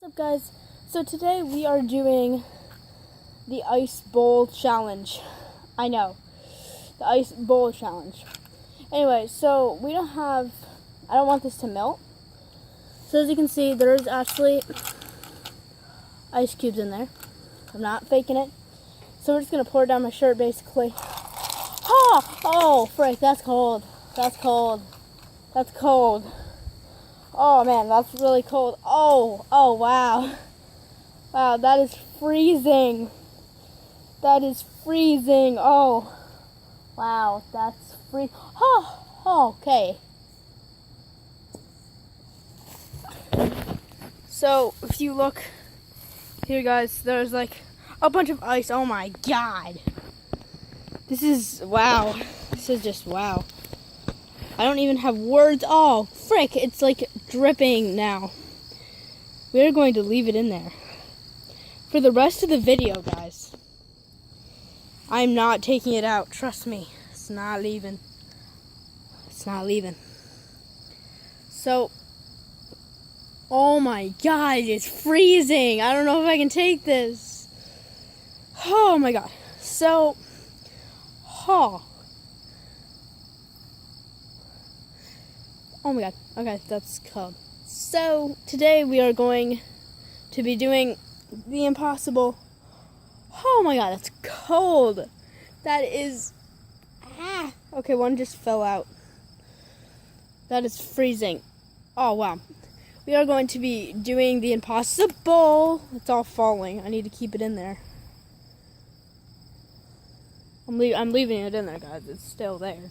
What's up, guys? So today we are doing the ice bowl challenge. I know, the ice bowl challenge. Anyway, so I don't want this to melt. So as you can see, there's actually ice cubes in there. I'm not faking it. So we're just gonna pour it down my shirt basically. Oh, frick, that's cold. That's cold. That's cold. Oh man, that's really cold. Oh, wow. Wow, that is freezing. That is freezing. Oh, wow, that's freezing. Oh, okay. So, if you look here, guys, there's like a bunch of ice. Oh my god. This is, wow. This is just, wow. I don't even have words. Oh, frick, it's like dripping now. We're going to leave it in there for the rest of the video, guys. I'm not taking it out. Trust me. It's not leaving. It's not leaving. So, oh my god, it's freezing. I don't know if I can take this. Oh my god. So, oh my god. Okay, that's cold. So, today we are going to be doing the impossible. Oh my god, that's cold. That is... Okay, one just fell out. That is freezing. Oh, wow. We are going to be doing the impossible. It's all falling. I need to keep it in there. I'm leaving it in there, guys. It's still there.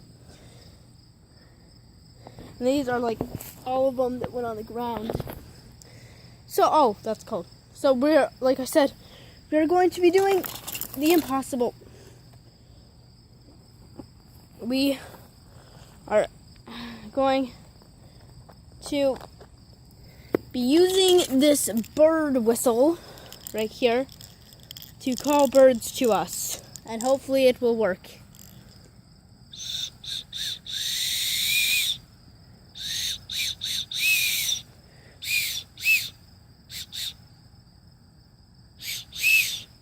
And these are like all of them that went on the ground. So, oh, that's cold. So like I said, we're going to be doing the impossible. We are going to be using this bird whistle right here to call birds to us. And hopefully it will work.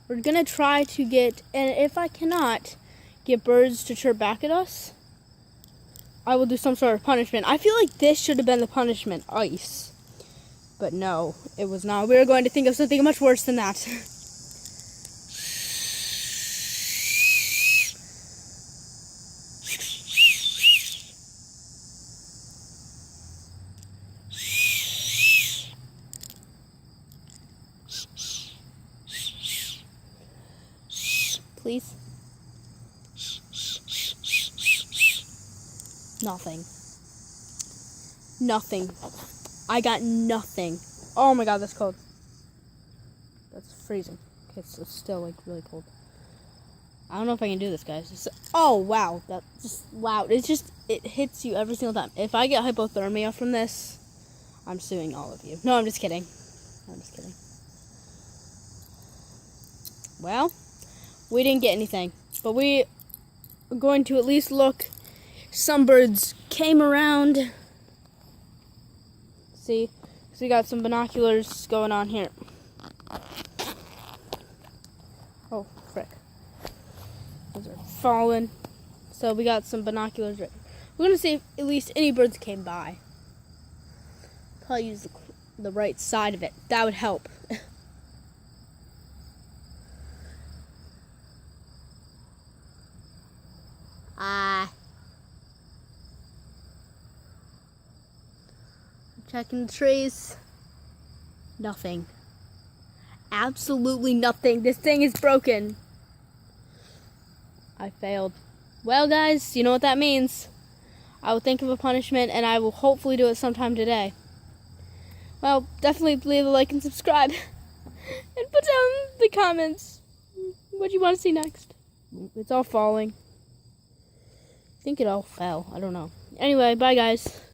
We're gonna try to get, and if I cannot get birds to chirp back at us, I will do some sort of punishment. I feel like this should have been the punishment, ice. But no, it was not. We were going to think of something much worse than that. Please. Nothing. Nothing. I got nothing. Oh my god, that's cold. That's freezing. Okay, so it's still like really cold. I don't know if I can do this, guys. Oh wow, that just wow. It hits you every single time. If I get hypothermia from this, I'm suing all of you. No, I'm just kidding. I'm just kidding. Well, we didn't get anything, but we are going to at least look. Some birds came around. See? So we got some binoculars going on here. Oh, frick. Those are falling. So we got some binoculars right. We're going to see if at least any birds came by. Probably use the right side of it. That would help. Checking the trees. Nothing. Absolutely nothing. This thing is broken. I failed. Well, guys, you know what that means. I will think of a punishment, and I will hopefully do it sometime today. Well, definitely leave a like and subscribe. And put down in the comments what you want to see next. It's all falling. I think it all fell. I don't know. Anyway, bye, guys.